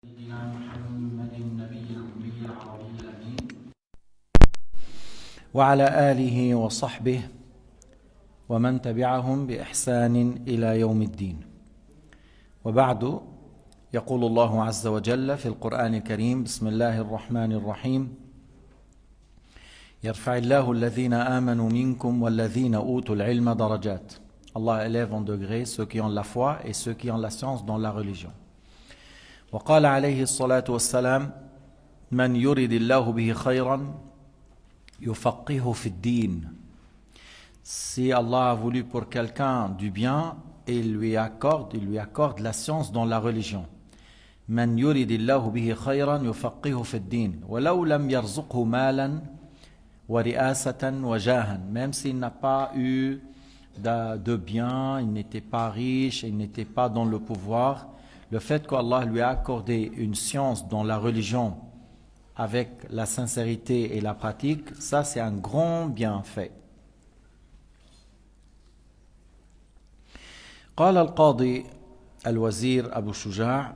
سيدنا محمد النبي الأمي العربي الأمين وعلى آله وصحبه ومن تبعهم بإحسان إلى يوم الدين. وبعد، يقول الله عز وجل في القرآن الكريم: بسم الله الرحمن الرحيم. يرفع الله الذين آمنوا منكم والذين أوتوا العلم درجات. Allah élève en degrés ceux qui ont la foi et ceux qui ont la science dans la religion. وقال عليه الصلاة والسلام: من يرد الله به خيرا يفقهه في الدين. Si Allah a voulu pour quelqu'un du bien, il lui accorde la science dans la religion. من يرد الله به خيرا يفقهه في الدين ولو لم يرزقه مالا ورئاسة وجاها. Même s'il n'a pas eu de bien, il n'était pas riche, il n'était pas dans le pouvoir, le fait qu'Allah lui a accordé une science dans la religion avec la sincérité et la pratique, ça c'est un grand bienfait. قال القاضي الوزير أبو شجاع: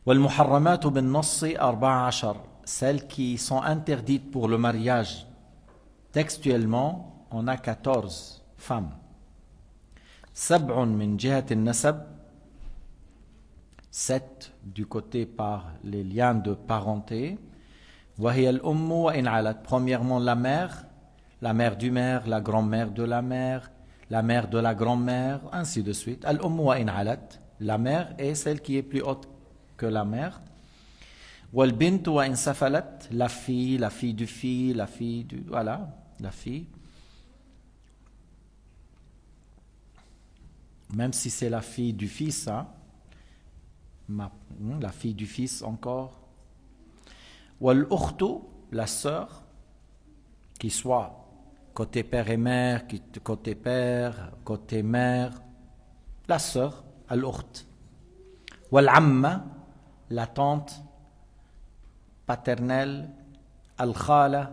والمحرمات بالنص 14. Celles qui sont interdites pour le mariage textuellement, on a 14 femmes. 7 من جهة النسب, 7 du côté par les liens de parenté. وهي الأم وإن علت. Premièrement la mère du maire, la grand-mère de la mère de la grand-mère, ainsi de suite. الأم وإن علت, la mère est celle qui est plus haute que la mère. والبنت وإن سفلت, la fille du fils, la fille. Même si c'est la fille du fils, hein? La fille du fils encore. والأخت, la sœur, qui soit côté père et mère, côté père, côté mère, la sœur, الأخت. والعمة, la tante paternelle, الخالة,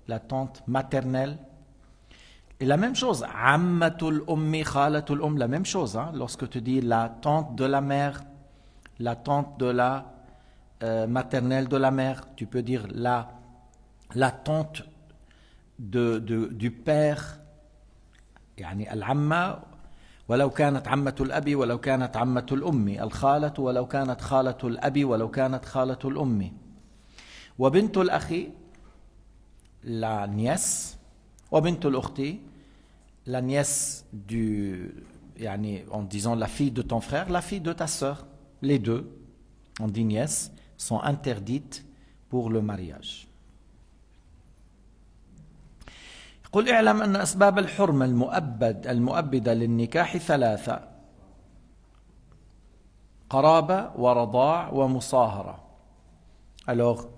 la tante maternelle. Et la même chose, ammatul ummi, khalatul la même chose, hein? Lorsque tu dis la tante de la mère, la tante de la maternelle de la mère, tu peux dire la tante du père, يعني العمة ولو كانت عمة الأب ولو كانت عمة الأم، الخالة ولو كانت خالة الأب ولو كانت خالة الأم. وبنت الأخ, la nièce. وبنت الأخت, la nièce en disant la fille de ton frère, la fille de ta sœur. Les deux, on dit nièces, sont interdites pour le mariage. قل اعلم أن أسباب الحرمة المؤبدة للنكاح 3: قرابة ورضاع ومصاهرة. Alors,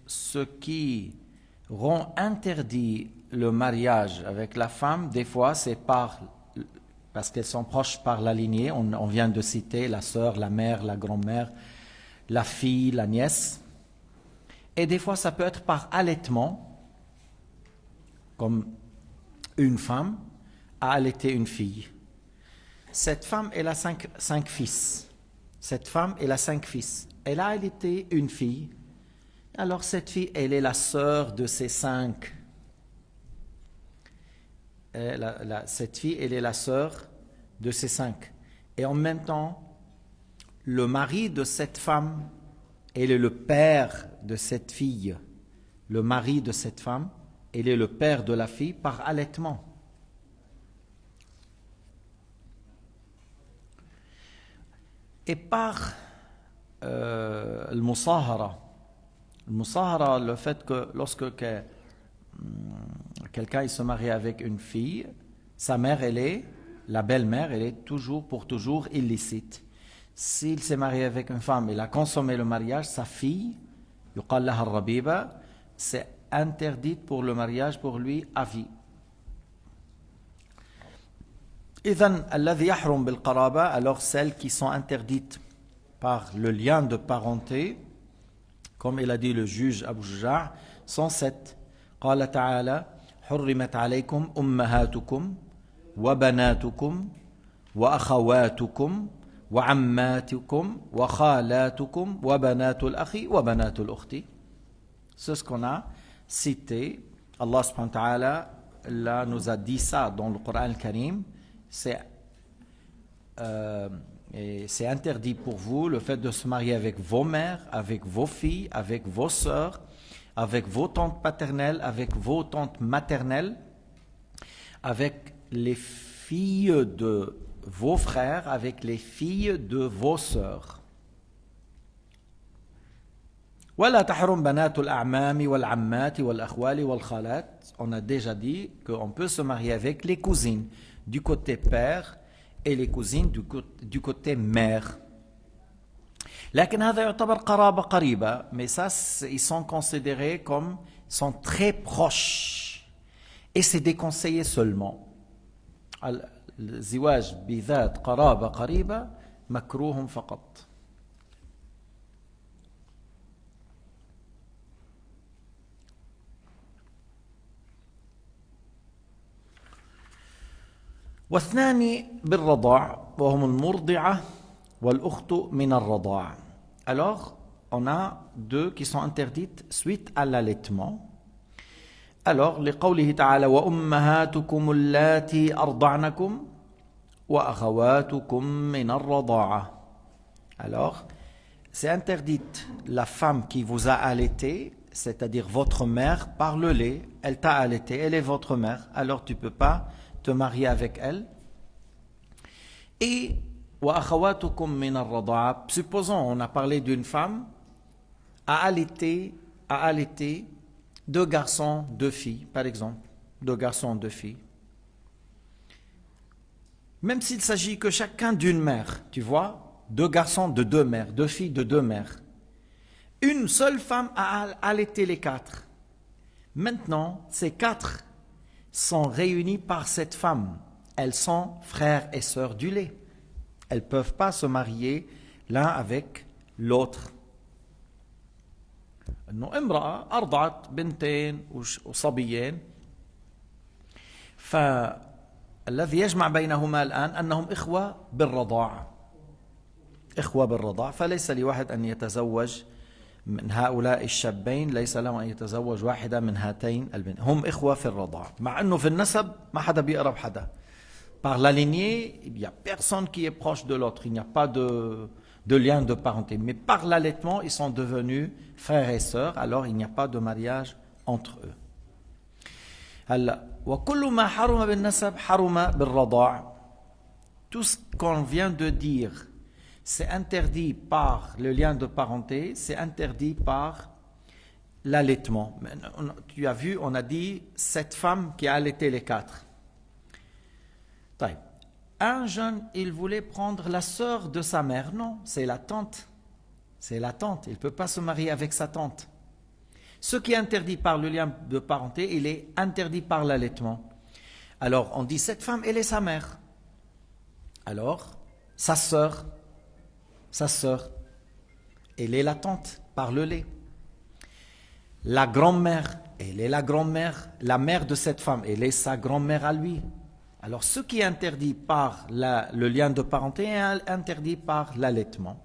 ce qui rend interdit le mariage avec la femme, des fois c'est parce qu'elles sont proches par la lignée, on vient de citer la sœur, la mère, la grand-mère, la fille, la nièce. Et des fois ça peut être par allaitement, comme une femme a allaité une fille. Cette femme, elle a cinq fils. Cette femme, elle a 5 fils. Elle a allaité une fille. Alors cette fille, elle est la sœur de ces 5. Cette fille, elle est la sœur de ces 5. Et en même temps, le mari de cette femme, elle est le père de cette fille. Le mari de cette femme, elle est le père de la fille par allaitement. Et par le musahara. Le musahara, le fait que lorsque quelqu'un se marie avec une fille, sa mère, la belle-mère, elle est pour toujours illicite. S'il s'est marié avec une femme, il a consommé le mariage, sa fille, yuqal laha al-rabiba, c'est interdite pour le mariage pour lui à vie. إذن الذي يحرم بالقرابة, alors celles qui sont interdites par le lien de parenté, comme il a dit le juge Abu Shujaa, sont 7. قال تعالى: حرمت عليكم أمهاتكم وبناتكم وأخواتكم وعماتكم وخالاتكم وبنات الأخ وبنات الأخت. C'est ce qu'on a cité. Allah subhanahu wa ta'ala là, nous a dit ça dans le Coran al-Karim. C'est interdit pour vous le fait de se marier avec vos mères, avec vos filles, avec vos sœurs, avec vos tantes paternelles, avec vos tantes maternelles, avec les filles de vos frères, avec les filles de vos sœurs. ولا تحرم بنات الأعمام والعمات والأخوال والخالات. On a déjà dit qu'on peut se marier avec les cousines du côté père et les cousines du côté mère. لكن هذا يعتبر قرابة قريبة, mais ça ils sont considérés comme sont très proches et c'est déconseillé seulement. الزواج بذات قرابة قريبة مكروه فقط. واثنان بالرضاع وهم المرضعة والأخت من الرضاع. Alors, on a deux qui sont interdites suite à l'allaitement. Alors, لقوله تعالى وأمهاتكم اللاتي أرضعنكم وأخواتكم من الرضاعة. Alors, c'est interdite la femme qui vous a allaité, c'est-à-dire votre mère, par le lait. Elle t'a allaité, elle est votre mère. Alors, tu ne peux pas te marier avec elle. Et وأخواتكم من الرضاعة. Supposons, on a parlé d'une femme à allaiter deux garçons, deux filles, par exemple. Deux garçons, deux filles. Même s'il s'agit que chacun d'une mère, tu vois, deux garçons de deux mères, deux filles de deux mères. Une seule femme a allaité les quatre. Maintenant, ces quatre sont réunis par cette femme. Elles sont frères et sœurs du lait. Elles ne peuvent pas se marier l'un avec l'autre. إنه امرأة أرضعت بنتين وصبيين فالذي يجمع بينهما الآن أنهم إخوة بالرضاع. إخوة بالرضاع فليس لواحد أن يتزوج من هؤلاء الشابين, ليس له أن يتزوج واحدة من هاتين البنت. هم إخوة في الرضاع, مع أنه في النسب ما حدا بيقرب حدا. Par la lignée, il n'y a personne qui est proche de l'autre, il n'y a pas de lien de parenté. Mais par l'allaitement, ils sont devenus frères et sœurs, alors il n'y a pas de mariage entre eux. وكل ما حرم بالنسب حرم بالرضاع. Tout ce qu'on vient de dire, c'est interdit par le lien de parenté, c'est interdit par l'allaitement. Tu as vu, on a dit cette femme qui a allaité les quatre. Un jeune, il voulait prendre la sœur de sa mère. Non, c'est la tante. C'est la tante. Il ne peut pas se marier avec sa tante. Ce qui est interdit par le lien de parenté, il est interdit par l'allaitement. Alors, on dit, cette femme, elle est sa mère. Alors, sa sœur, elle est la tante par le lait. La grand-mère, elle est la grand-mère, la mère de cette femme, elle est sa grand-mère à lui. Alors, ce qui est interdit par le lien de parenté est interdit par l'allaitement.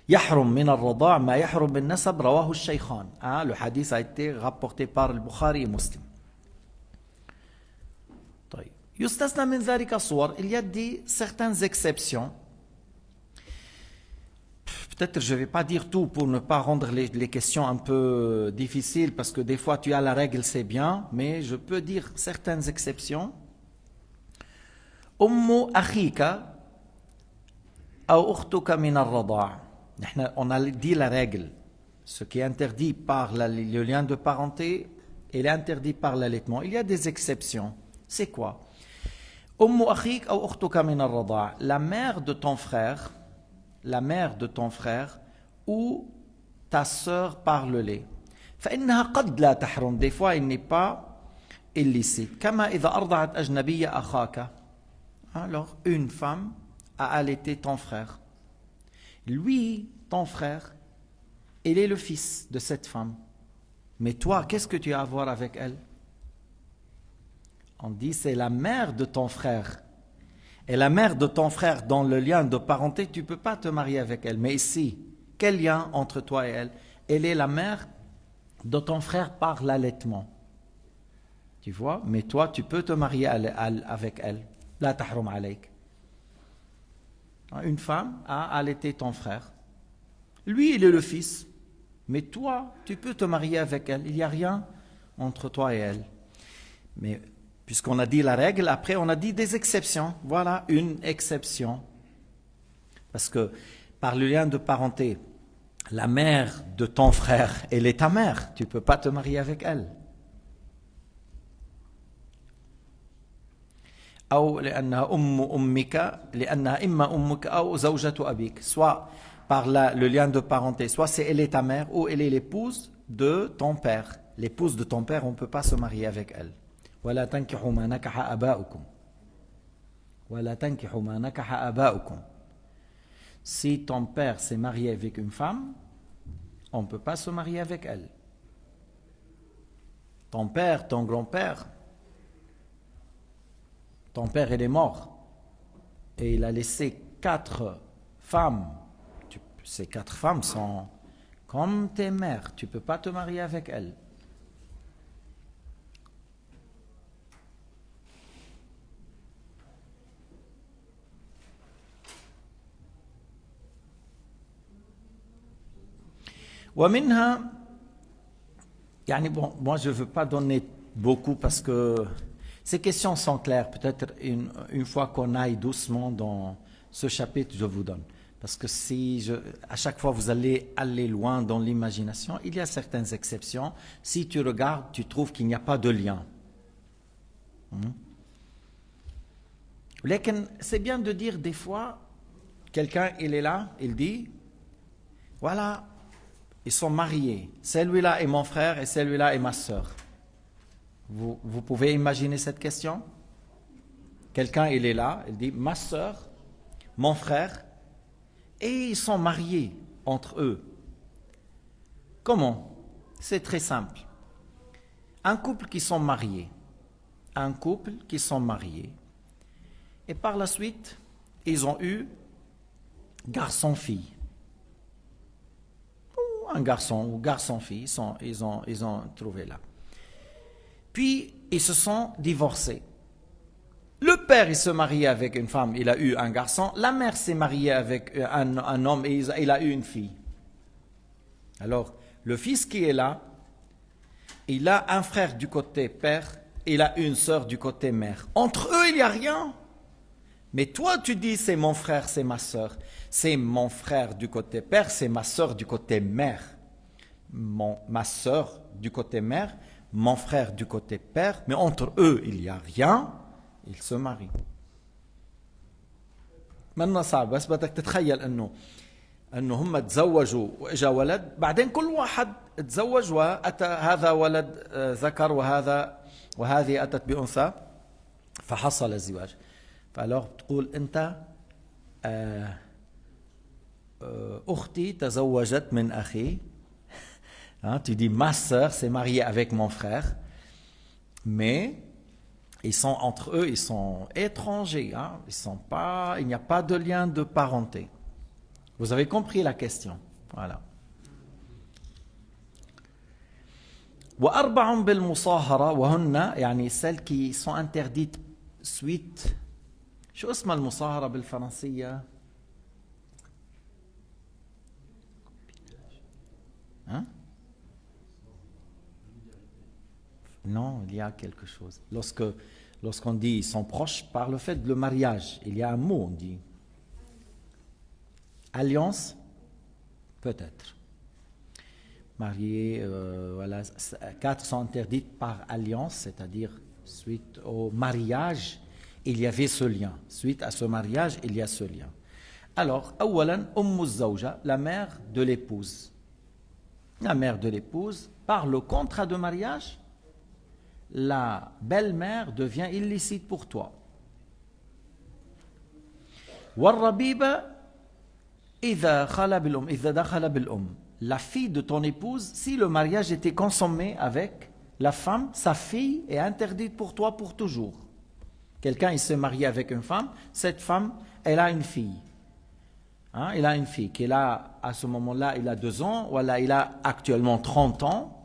يحرم من الرضاع ما يحرم بالنسب رواه الشيخان. Le hadith a été rapporté par le Bukhari et Muslim. يستثنى من ذلك الصور. Il y a certaines exceptions. Peut-être je ne vais pas dire tout pour ne pas rendre les questions un peu difficiles, parce que des fois tu as la règle, c'est bien, mais je peux dire certaines exceptions. أم أخيك أو أختك من الرضاع. On a dit la règle. Ce qui est interdit par le lien de parenté, il est interdit par l'allaitement. Il y a des exceptions. C'est quoi? أم أخيك أو أختك من الرضاع. La mère de ton frère ou ta sœur par le lait. فإنها قد لا تحرم. Des fois, il n'est pas illicite. كما إذا أرضعت أجنبية أخاك. Alors, une femme a allaité ton frère. Lui, ton frère, il est le fils de cette femme. Mais toi, qu'est-ce que tu as à voir avec elle? On dit, c'est la mère de ton frère Et la mère de ton frère, dans le lien de parenté, tu ne peux pas te marier avec elle. Mais ici, quel lien entre toi et elle? Elle est la mère de ton frère par l'allaitement. Tu vois? Mais toi, tu peux te marier avec elle. La tahrum alayk. Une femme a allaité ton frère. Lui, il est le fils. Mais toi, tu peux te marier avec elle. Il n'y a rien entre toi et elle. Mais puisqu'on a dit la règle, après on a dit des exceptions. Voilà une exception. Parce que par le lien de parenté, la mère de ton frère, elle est ta mère. Tu ne peux pas te marier avec elle. أو لأنها أمك لأنها إما أمك أو زوجة أبيك. Soit par le lien de parenté, soit elle est ta mère ou elle est l'épouse de ton père. L'épouse de ton père, on ne peut pas se marier avec elle. ولا تنكحوا ما نكح آباؤكم. ولا تنكحوا ما نكح آباؤكم. Si ton père s'est marié avec une femme, on ne peut pas se marier avec elle. Ton père, ton grand-père, ton père il est mort et il a laissé 4 femmes. Ces 4 femmes sont comme tes mères. Tu ne peux pas te marier avec elles. ومنها يعني bon, moi je ne veux pas donner beaucoup parce que ces questions sont claires. Peut-être une fois qu'on aille doucement dans ce chapitre, je vous donne. Parce que à chaque fois vous allez aller loin dans l'imagination, il y a certaines exceptions. Si tu regardes, tu trouves qu'il n'y a pas de lien. C'est bien de dire des fois, quelqu'un il est là, il dit, voilà, ils sont mariés. Celui-là est mon frère et celui-là est ma sœur. Vous pouvez imaginer cette question? Quelqu'un il est là, il dit, ma sœur, mon frère, et ils sont mariés entre eux. Comment? C'est très simple. Un couple qui sont mariés, et par la suite, ils ont eu garçon-fille. Ou un garçon ou garçon-fille, ils ont trouvé là. Puis, ils se sont divorcés. Le père, il se mariait avec une femme, il a eu un garçon. La mère s'est mariée avec un homme et il a eu une fille. Alors, le fils qui est là, il a un frère du côté père, il a une sœur du côté mère. Entre eux, il n'y a rien. Mais toi, tu dis, c'est mon frère, c'est ma sœur. C'est mon frère du côté père, c'est ma sœur du côté mère. Ma sœur du côté mère, mon frère du côté père. Mais entre eux, il n'y a rien. Ils se marient. منا صعب بس بدك تتخيل انه هم تزوجوا واجا ولد بعدين كل واحد تزوج واتى هذا ولد ذكر وهذه اتت بانثى فحصل الزواج. فالور تقول انت اختي تزوجت من اخي. Tu dis ma sœur s'est mariée avec mon frère, mais ils sont entre eux, ils sont étrangers, hein? Il n'y a pas de lien de parenté. Vous avez compris la question. Voilà. وأربع بالمصاهرة وهن يعني celles qui sont interdites suite. شو اسمها المصاهرة بالفرنسية؟ Hein? Non, il y a quelque chose. Lorsqu'on dit ils sont proches par le fait de le mariage, il y a un mot, on dit. Alliance, peut-être. Mariés, voilà, 4 sont interdites par alliance, c'est-à-dire suite au mariage, il y avait ce lien. Suite à ce mariage, il y a ce lien. Alors, awalan, zawja, la mère de l'épouse. La mère de l'épouse, par le contrat de mariage, la belle-mère devient illicite pour toi. والربيبة إذا خلا بالأم إذا دخل بالأم. La fille de ton épouse, si le mariage était consommé avec la femme, sa fille est interdite pour toi pour toujours. Quelqu'un, il s'est marié avec une femme, cette femme, elle a une fille. Hein, il a une fille qui est là, à ce moment-là, il a 2 ans, voilà, il a actuellement 30 ans.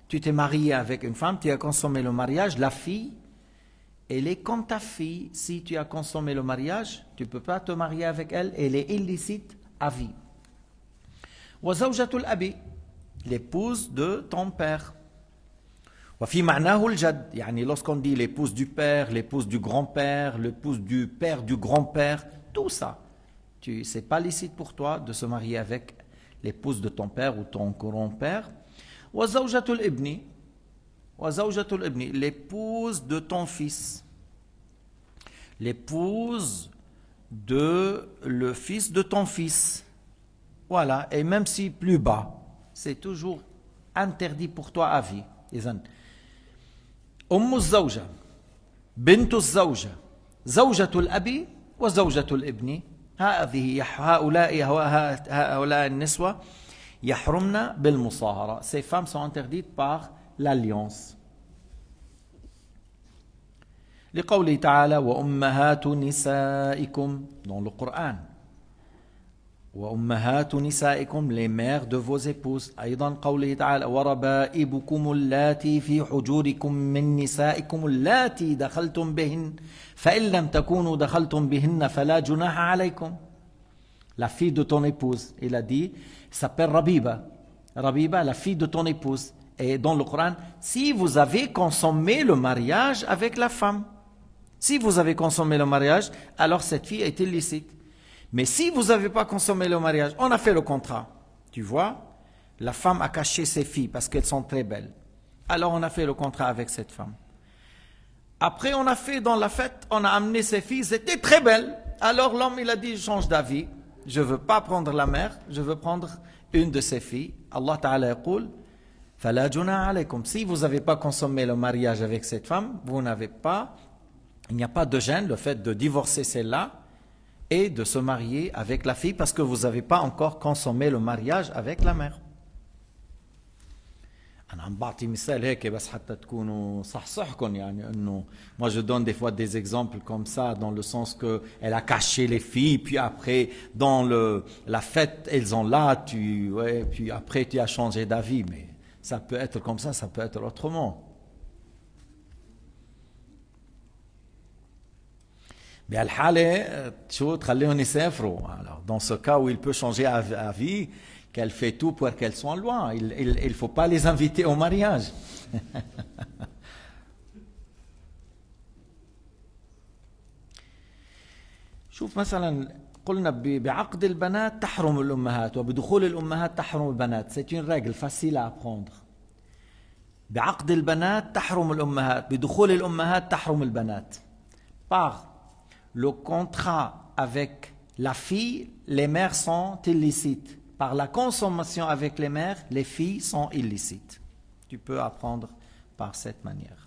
Tu t'es marié avec une femme, tu as consommé le mariage, la fille, elle est comme ta fille. Si tu as consommé le mariage, tu ne peux pas te marier avec elle, elle est illicite à vie. Wa zawjatul abi, l'épouse de ton père. Wa fi ma'nahu al-jadd, yani lorsqu'on dit l'épouse du père, l'épouse du grand-père, l'épouse du père du grand-père, tout ça. C'est pas licite pour toi de se marier avec l'épouse de ton père ou ton grand-père. Wa zawjatul ibni, l'épouse de ton fils, l'épouse de le fils de ton fils. Voilà, et même si plus bas, c'est toujours interdit pour toi à vie. إذن أم الزوجة بنت الزوجة زوجة الأب وزوجة الابن هؤلاء النسوة يحرمن بالمصاهرة. Ces femmes sont interdites par l'alliance. لقوله تعالى وأمهات نسائكم dans le Coran. وأمهات نسائكم les mères de vos épouses. أيضا قوله تعالى وربائبكم اللاتي في حجوركم من نسائكم اللاتي دخلتم بهن فإن لم تكونوا دخلتم بهن فلا جناح عليكم. La fille de ton épouse, il a dit, s'appelle Rabiba. Rabiba, la fille de ton épouse. Et dans le Coran, si vous avez consommé le mariage avec la femme, si vous avez consommé le mariage, alors cette fille est illicite. Mais si vous n'avez pas consommé le mariage, on a fait le contrat. Tu vois, la femme a caché ses filles parce qu'elles sont très belles. Alors on a fait le contrat avec cette femme. Après on a fait dans la fête, on a amené ses filles, c'était très belles. Alors l'homme il a dit, je change d'avis. Je ne veux pas prendre la mère, je veux prendre une de ses filles. Allah Ta'ala yaqul, fala junah alaykum. Si vous n'avez pas consommé le mariage avec cette femme, vous n'avez pas, il n'y a pas de gêne, le fait de divorcer celle-là et de se marier avec la fille parce que vous n'avez pas encore consommé le mariage avec la mère. Moi je donne des fois des exemples comme ça dans le sens que elle a caché les filles puis après dans la fête elles ont là puis après tu as changé d'avis, mais ça peut être comme ça peut être autrement. Alors, dans ce cas où il peut changer à vie, qu'elle fait tout pour qu'elles soient loin. Il ne faut pas les inviter au mariage. شوف مثلا قلنا بعقد البنات تحرم الأمهات وبدخول الأمهات تحرم البنات. C'est une règle facile à apprendre. بعقد البنات تحرم الأمهات بدخول الأمهات تحرم البنات. Par le contrat avec la fille, les mères sont illicites. Par la consommation avec les mères, les filles sont illicites. Tu peux apprendre par cette manière.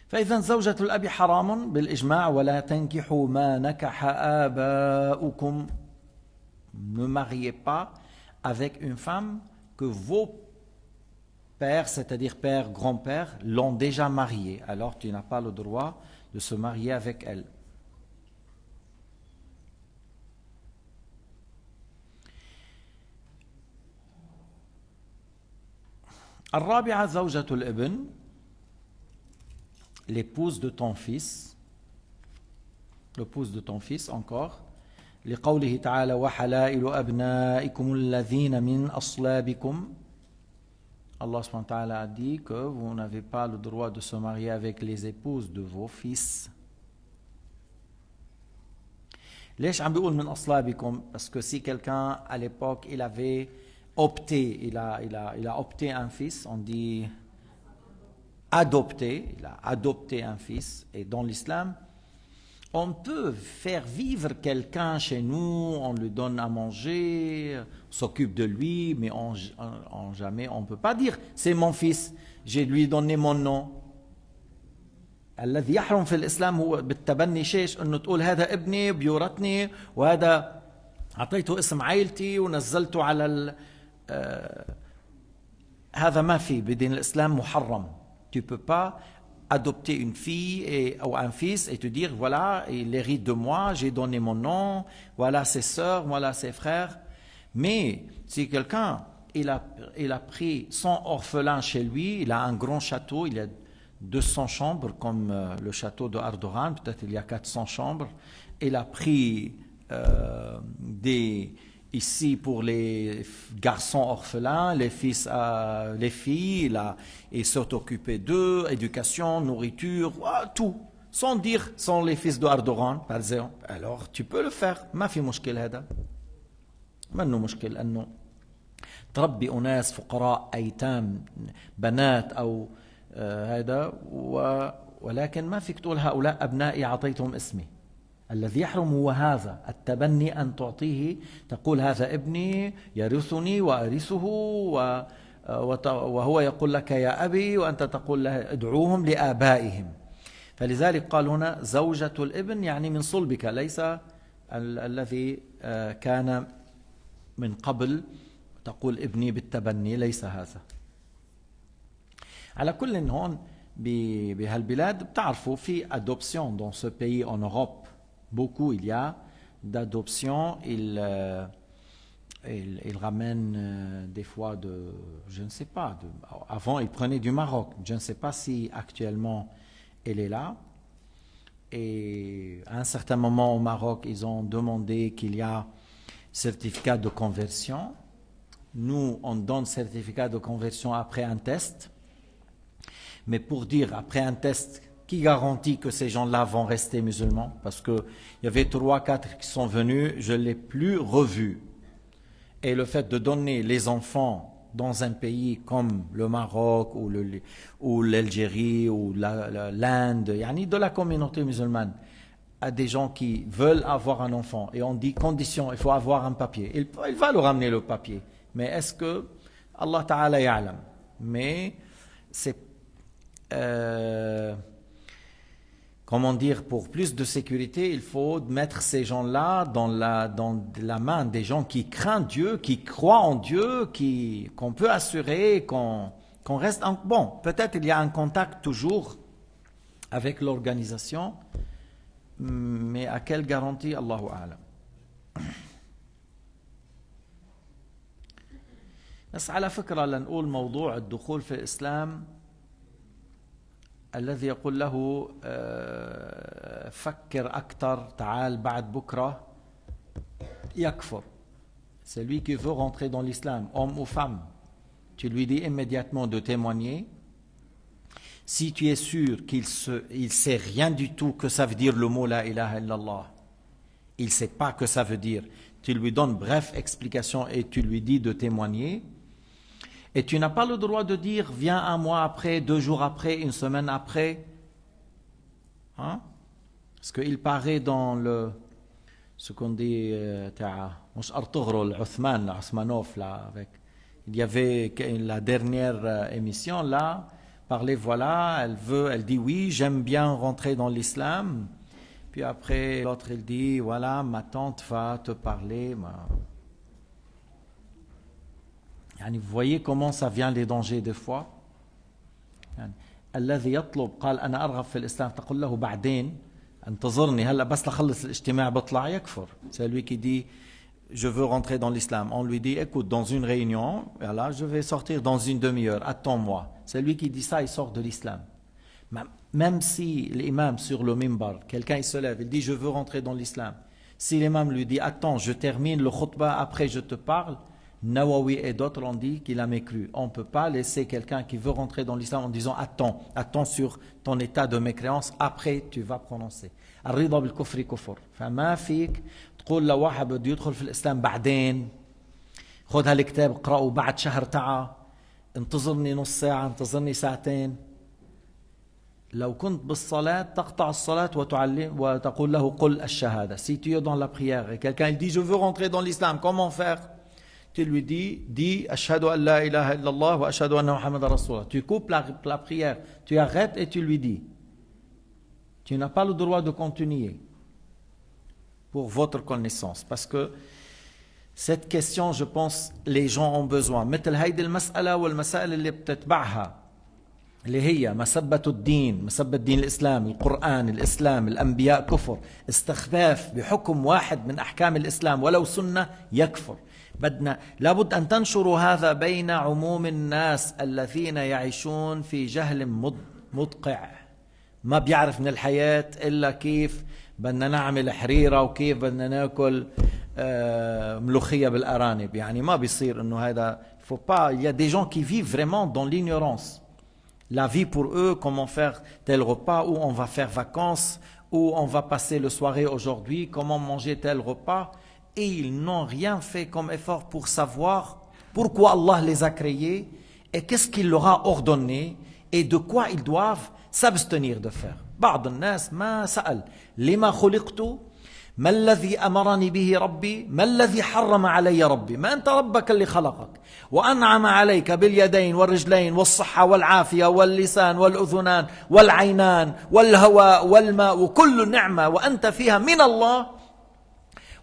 فإذا زوجة الأب حرام بالإجماع ولا تنكحوا ما نكح آباؤكم. Ne mariez pas avec une femme que vos pères, c'est-à-dire père, grand-père, l'ont déjà mariée. Alors tu n'as pas le droit de se marier avec elle. الرابعة زوجة الابن, l'épouse de ton fils, l'épouse de ton fils encore. لقوله تعالى وحلائل أبنائكم الذين من أصلابكم. Allah subhanahu wa ta'ala a dit que vous n'avez pas le droit de se marier avec les épouses de vos fils. ليش عم بيقول من أصلابكم? Parce que si quelqu'un à l'époque il avait opté, il a opté un fils, on dit adopté, il a adopté un fils. Et dans l'islam, on peut faire vivre quelqu'un chez nous, on lui donne à manger, on s'occupe de lui, mais jamais on ne peut pas dire c'est mon fils, j'ai lui donné mon nom. الذي يحرم في الإسلام هو بالتبني شيش أنه تقول هذا ابني بيورثني وهذا أعطيته اسم عائلتي ونزلته على هذا ما في بدين الإسلام محرم. Tu peux pas adopter une fille ou un fils et te dire voilà, il hérite de moi, j'ai donné mon nom, voilà ses sœurs, voilà ses frères. Mais si quelqu'un il a pris son orphelin chez lui, il a un grand château, il a 200 chambres comme le château de Erdogan, peut-être il y a 400 chambres, il a pris ici pour les garçons orphelins, les filles, il s'est occupé d'eux, éducation, nourriture, tout, sans dire sont les fils d'Erdogan, par exemple. Alors tu peux le faire, ما في مشكل هذا. ما إنه مشكل إنه تربي أناس فقراء أيتام بنات أو هذا ولكن ما فيك تقول هؤلاء أبنائي أعطيتهم اسمي. الذي يحرم هو هذا التبني أن تعطيه تقول هذا ابني يرثني وأرثه وهو يقول لك يا أبي وأنت تقول له ادعوهم لآبائهم. فلذلك قال هنا زوجة الابن يعني من صلبك ليس الذي كان من قبل تقول ابني بالتبني ليس هذا. على كل هون بهالبلاد بتعرفوا في adoption dans ce pays en Europe beaucoup il y a d'adoption ils ramènent des fois je ne sais pas avant ils prenaient du Maroc, je ne sais pas si actuellement elle est là et à un certain moment au Maroc ils ont demandé qu'il y a certificat de conversion. Nous on donne certificat de conversion après un test, mais pour dire après un test qui garantit que ces gens-là vont rester musulmans? Parce qu'il y avait 3-4 qui sont venus, je ne l'ai plus revu. Et le fait de donner les enfants dans un pays comme le Maroc ou l'Algérie ou l'Inde, de la communauté musulmane, à des gens qui veulent avoir un enfant, et on dit condition, il faut avoir un papier. Il va leur ramener le papier. Mais est-ce que Allah Ta'ala ya'lam? Mais c'est comment dire, pour plus de sécurité, il faut mettre ces gens-là dans la main des gens qui craignent Dieu, qui croient en Dieu, qu'on peut assurer, qu'on reste... Bon, peut-être il y a un contact toujours avec l'organisation, mais à quelle garantie? Allahu a'lam. بس على فكرة لنقول موضوع الدخول في الإسلام الذي يقول له فكر أكثر تعال بعد بكرة يكفر. Celui qui veut rentrer dans l'islam, homme ou femme, tu lui dis immédiatement de témoigner. Si tu es sûr qu'il sait rien du tout que ça veut dire le mot la ilaha illallah, il ne sait pas que ça veut dire, tu lui donnes bref explication et tu lui dis de témoigner. Et tu n'as pas le droit de dire viens un mois après, 2 jours après, une semaine après. Hein? Parce qu'il paraît dans ce qu'on dit Othmanov là, avec il y avait la dernière émission là, parlait voilà, elle dit oui, j'aime bien rentrer dans l'islam. Puis après l'autre il dit voilà, ma tante va te parler. Vous voyez comment ça vient les dangers des fois. الذي يطلب قال أنا أرغب في الإسلام تقول له بعدين انتظرني هلا بس لخلص الاجتماع بطلع يكفر. C'est lui qui dit je veux rentrer dans l'islam. On lui dit écoute dans une réunion, voilà, je vais sortir dans une demi-heure, attends-moi. C'est lui qui dit ça, il sort de l'islam. Même si l'imam sur le mimbar, quelqu'un il se lève, il dit je veux rentrer dans l'islam. Si l'imam lui dit attends, je termine le khutbah, après je te parle, Nawawi et d'autres ont dit qu'il a mécru. On ne peut pas laisser quelqu'un qui veut rentrer dans l'islam en disant attends sur ton état de mécréance, après tu vas prononcer. الرضا بالكفر كفر. فما فيك تقول لواحد بده يدخل في الإسلام بعدين خذ هالكتاب اقرأه بعد شهر تعال انتظرني نص ساعة انتظرني ساعتين. لو كنت بالصلاة تقطع الصلاة وتقول له قل الشهادة. Si tu es dans la prière et quelqu'un il dit je veux rentrer dans l'islam, comment faire? Tu lui dis ashhadu an la ilaha illallah wa ashhadu anna Muhammadan rasulullah. Tu coupes la prière, tu arrêtes et tu lui dis. Tu n'as pas le droit de continuer pour votre connaissance. Parce que cette question, je pense, les gens ont besoin. مثل هيدي المسألة والمسائل اللي بتتبعها اللي هي مسبة الدين، مسبة الدين الإسلامي، القرآن، الإسلام، الأنبياء كفر، استخفاف بحكم واحد من أحكام الإسلام ولو سنة يكفر. لابد أن تنشروا هذا بين عموم الناس الذين يعيشون في جهل مدقع، ما بيعرف من الحياة إلا كيف بدنا نعمل حريرة وكيف بدنا ناكل ملوخية بالأرانب. يعني ما بيصير إنه هذا faut pas. Il y a des gens qui vivent vraiment dans l'ignorance. La vie pour eux, comment faire tel repas, où on va faire vacances, où on va passer le soirée aujourd'hui, comment manger tel repas. Et ils n'ont rien fait comme effort pour savoir pourquoi Allah les a créés et qu'est-ce qu'il leur a ordonné et de quoi ils doivent s'abstenir de faire. بعض الناس ما سأل لما خلقت، ما الذي أمرني به ربي، ما الذي حرم علي ربي. ما أنت ربك اللي خلقك وأنعم عليك باليدين والرجلين والصحة والعافية واللسان والأذنان والعينان والهواء والماء وكل نعمة وأنت فيها من الله،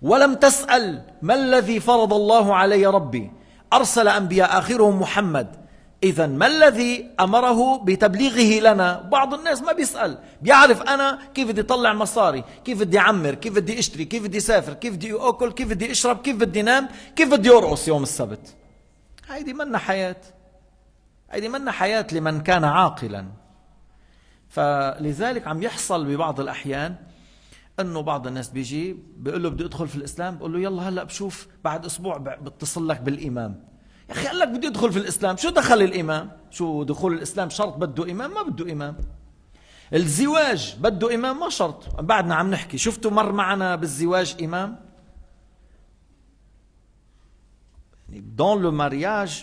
ولم تسأل ما الذي فرض الله علي ربي. أرسل أنبياء آخرهم محمد، إذن ما الذي أمره بتبليغه لنا. بعض الناس ما بيسأل، بيعرف أنا كيف بدي طلع مصاري، كيف بدي أعمر، كيف بدي أشتري، كيف بدي أسافر، كيف بدي أكل، كيف بدي أشرب، كيف بدي أنام، كيف بدي أرقص يوم السبت. هيدي منا حياة، هيدي منا حياة لمن كان عاقلا. فلذلك عم يحصل ببعض الأحيان انه بعض الناس بيجي بيقول له بدي ادخل في الاسلام، بقول له يلا هلا بشوف بعد اسبوع بتصل لك بالامام. يا اخي قال لك بدي ادخل في الاسلام، شو دخل الامام؟ شو دخول الاسلام شرط بده امام؟ ما بده امام. الزواج بده امام؟ ما شرط. بعدنا عم نحكي، شفتوا مر معنا بالزواج امام؟ Dans le mariage,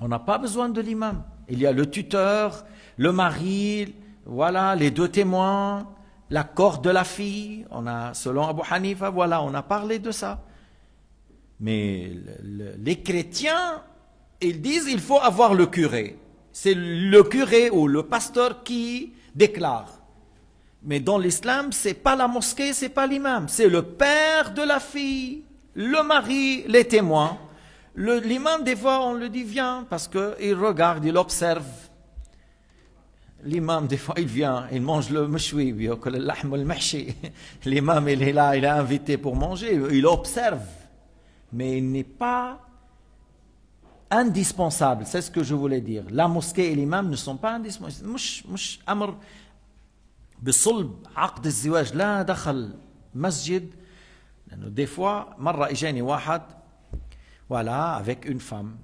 on n'a pas besoin de l'imam. Il y a le tuteur, le mari, voilà, les deux témoins, l'accord de la fille. On a, selon Abu Hanifa, voilà, on a parlé de ça. Mais les chrétiens, ils disent il faut avoir le curé. C'est le curé ou le pasteur qui déclare. Mais dans l'islam, c'est pas la mosquée, c'est pas l'imam, c'est le père de la fille, le mari, les témoins. L'imam, des fois, on le dit viens parce qu'il regarde, il observe. L'imam, des fois, il vient, il mange le mchoui, l'imam, il est là, il est invité pour manger, il observe. Mais il n'est pas indispensable, c'est ce que je voulais dire. La mosquée et l'imam ne sont pas indispensables. مش أمر بصلب عقد الزواج، لا دخل مسجد. لأنه des fois مرة إجاني واحد voilà avec une femme,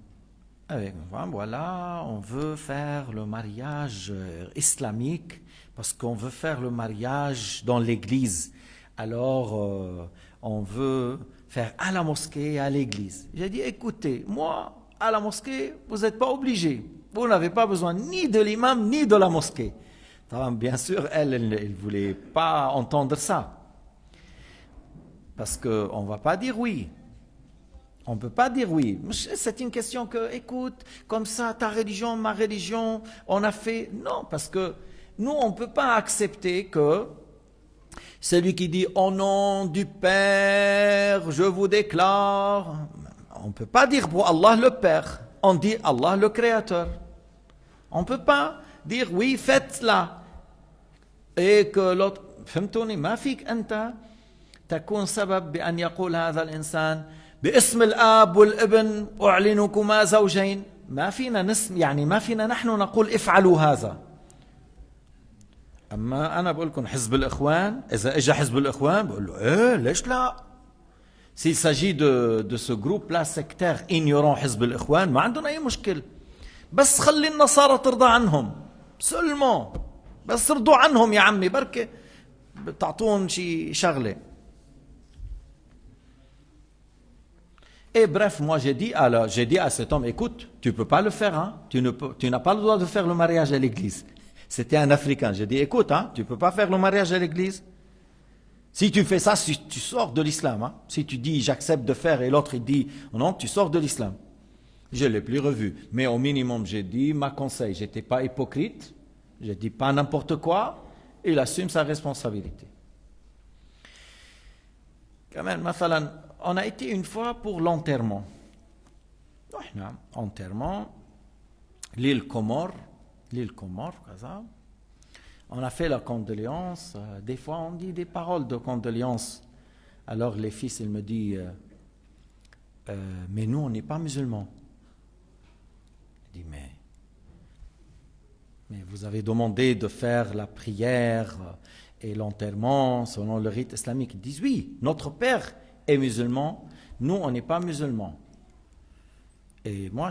voilà, on veut faire le mariage islamique parce qu'on veut faire le mariage dans l'église. Alors on veut faire à la mosquée et à l'église. J'ai dit écoutez, moi à la mosquée, vous n'êtes pas obligé. Vous n'avez pas besoin ni de l'imam ni de la mosquée. Bien sûr, elle ne voulait pas entendre ça. Parce qu'on ne va pas dire oui. On ne peut pas dire oui. C'est une question que, écoute, comme ça, ta religion, ma religion, on a fait... Non, parce que nous, on ne peut pas accepter que celui qui dit « Au nom du Père, je vous déclare », on ne peut pas dire pour Allah le Père. On dit Allah le Créateur. On ne peut pas dire « Oui, faites-la ». Et que l'autre... فهمتوني؟ ما فيك أنت تكون سبب بأن يقول هذا الإنسان باسم الآب والابن أعلنكما زوجين. ما فينا يعني ما فينا نحن نقول افعلوا هذا. أما أنا بقول لكم حزب الإخوان، إذا إجا حزب الإخوان بقول له إيه ليش لا. S'il s'agit de ce groupe-là sectaire ignorant حزب الإخوان ما عندنا أي مشكل. بس خلي النصارى ترضى عنهم. seulement. بس رضوا عنهم يا عمي، بركة بتعطون شي شغلة. Et bref, moi j'ai dit à cet homme, écoute, tu ne peux pas le faire, hein? Tu n'as pas le droit de faire le mariage à l'église. C'était un Africain. J'ai dit, écoute, hein, tu ne peux pas faire le mariage à l'église. Si tu fais ça, tu sors de l'islam. Hein? Si tu dis, j'accepte de faire, et l'autre il dit, non, tu sors de l'islam. Je ne l'ai plus revu. Mais au minimum, j'ai dit ma conseil. Je n'étais pas hypocrite. Je ne dis pas n'importe quoi. il assume sa responsabilité. Quand même, on a été une fois pour l'enterrement. Enterrement, l'île Comore, on a fait la condoléance. Des fois, on dit des paroles de condoléance. Alors, les fils, ils me disent, mais nous, on n'est pas musulmans. Je dis, mais vous avez demandé de faire la prière et l'enterrement selon le rite islamique. Ils disent, oui, notre père est musulman, nous, on n'est pas musulmans. Et moi,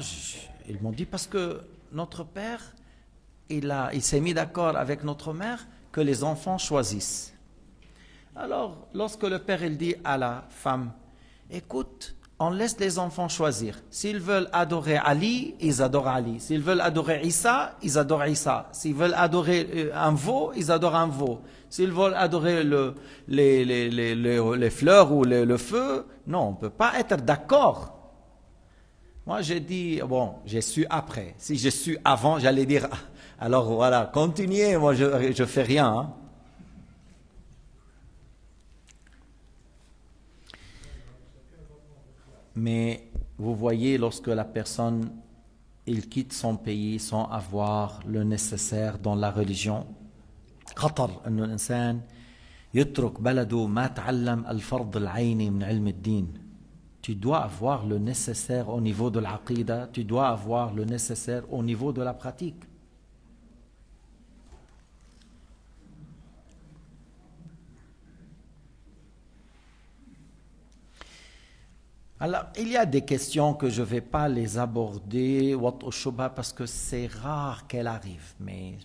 ils m'ont dit, parce que notre père, il s'est mis d'accord avec notre mère que les enfants choisissent. Alors, lorsque le père il dit à la femme, écoute, on laisse les enfants choisir. S'ils veulent adorer Ali, ils adorent Ali. S'ils veulent adorer Issa, ils adorent Issa. S'ils veulent adorer un veau, ils adorent un veau. S'ils veulent adorer les fleurs ou le feu, non, on ne peut pas être d'accord. Moi, j'ai dit, bon, j'ai su après. Si j'ai su avant, j'allais dire, alors voilà, continuez, moi je fais rien. Hein. Mais vous voyez, lorsque la personne, il quitte son pays sans avoir le nécessaire dans la religion, خطر إنه الإنسان يترك بلده ما تعلم الفرض العيني من علم الدين. Tu dois avoir le nécessaire au niveau de l'aqida, tu dois avoir le nécessaire au niveau de la pratique. Alors, il y a des questions que je ne vais pas les aborder, parce que c'est rare qu'elles arrivent. Mais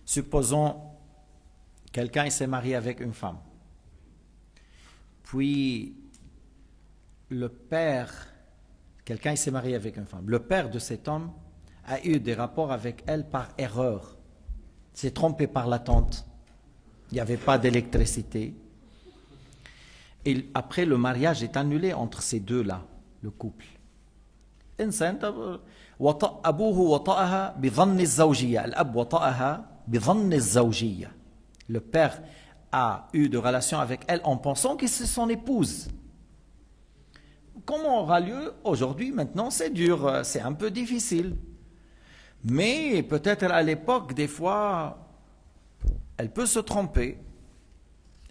supposons, quelqu'un s'est marié avec une femme. Puis, quelqu'un s'est marié avec une femme. Le père de cet homme a eu des rapports avec elle par erreur. Il s'est trompé par la tante. Il n'y avait pas d'électricité. Et après, le mariage est annulé entre ces deux-là, le couple. Le père a eu de relations avec elle en pensant que c'est son épouse. Comment aura lieu aujourd'hui? Maintenant, c'est dur, c'est un peu difficile. Mais peut-être à l'époque, des fois, elle peut se tromper.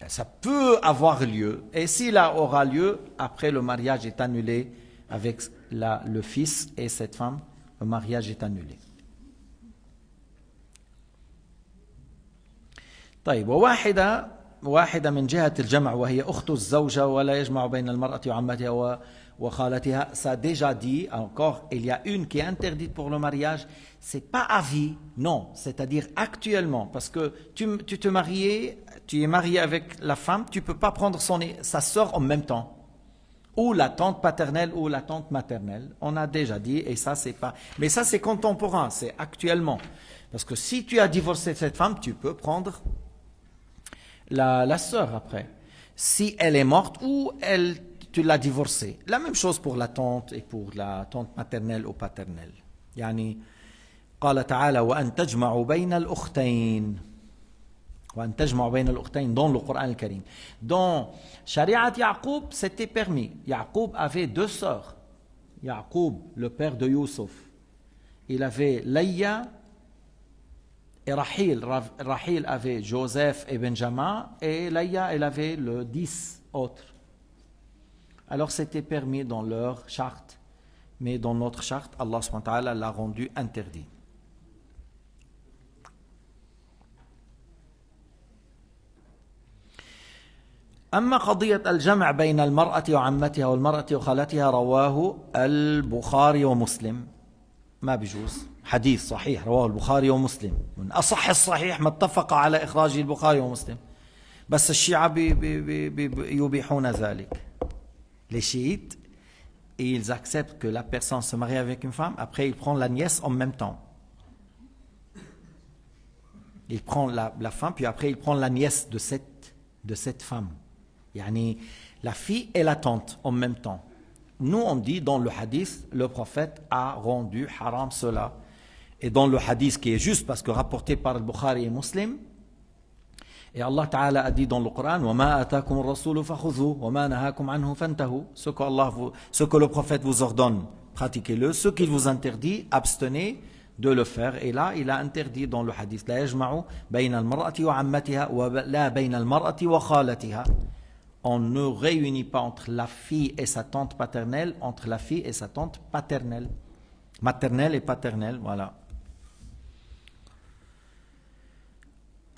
Ça peut avoir lieu. Et s'il aura lieu, après le mariage est annulé avec le fils et cette femme, le mariage est annulé. طيب واحدة من جهة الجمع وهي أخت الزوجة ولا يجمع بين المرأة وعمتها وخالتها. Ça a déjà dit, encore, il y a une qui est interdite pour le mariage. C'est pas à vie, non. C'est-à-dire actuellement, parce que tu es marié avec la femme, tu peux pas prendre sa sœur en même temps. Ou la tante paternelle ou la tante maternelle. On a déjà dit, et ça c'est pas... Mais ça c'est contemporain, c'est actuellement. Parce que si tu as divorcé cette femme, tu peux prendre la sœur après. Si elle est morte ou tu l'as divorcée. La même chose pour la tante et pour la tante maternelle ou paternelle. يعني قال تعالى وأن تجمعوا بين الأختين وأن تجمعوا بين الأختين dans le Coran al-Karim. Dans Shariat Yaqub, c'était permis. Yaqub avait deux sœurs. Yaqub, le père de Youssef. Il avait Leïa et Rahil. Rahil avait Joseph et Benjamin et Leïa, elle avait le 10 autres. Alors c'était permis dans leur charte, mais dans notre charte, Allah subhanahu wa ta'ala l'a rendu interdit. أما قضية الجمع بين المرأة وعمتها والمرأة وخالتها رواه البخاري ومسلم ما بيجوز حديث صحيح رواه البخاري ومسلم من أصح الصحيح ما اتفق على إخراج البخاري ومسلم بس الشيعة يبيحون ذلك. Les chiites, ils acceptent que la personne se marie avec une femme, après il prend la nièce en même temps. Il prend la femme, puis après il prend la nièce de cette femme. Yani, la fille et la tante en même temps. Nous on dit dans le hadith, le prophète a rendu haram cela. Et dans le hadith qui est juste parce que rapporté par le Bukhari et Muslim, Et Allah Ta'ala a dit dans le Coran, وَمَا أَتَاكُمُ الرَّسُولُ فَخُذُوهُ وَمَا نَهَاكُمْ عَنْهُ فَانْتَهُوا. Ce que le prophète vous ordonne, pratiquez-le. Ce qu'il vous interdit, abstenez de le faire. Et là, il a interdit dans le hadith, لا يجمع بين المرأة وعمتها ولا بين المرأة وخالتها. On ne réunit pas entre la fille et sa tante paternelle, entre la fille et sa tante paternelle. Maternelle et paternelle, voilà.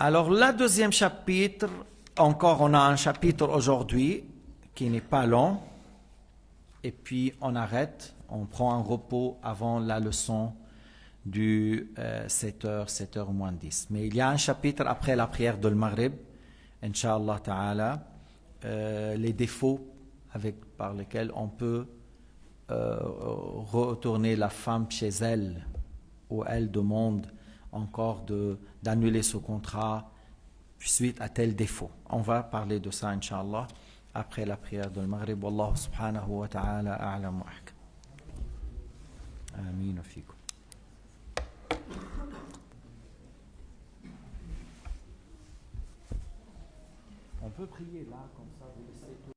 Alors, le deuxième chapitre, encore on a un chapitre aujourd'hui qui n'est pas long, et puis on arrête, on prend un repos avant la leçon du 7h, 7h moins 10. Mais il y a un chapitre après la prière de Maghrib, Inch'Allah Ta'ala, les défauts par lesquels on peut retourner la femme chez elle, où elle demande encore d'annuler ce contrat suite à tel défaut. On va parler de ça, Inch'Allah, après la prière de Maghrib. Wallahu subhanahu wa ta'ala a'lam wa ahkam. Amin wa fikum. On peut prier là, comme ça, vous laissez tout.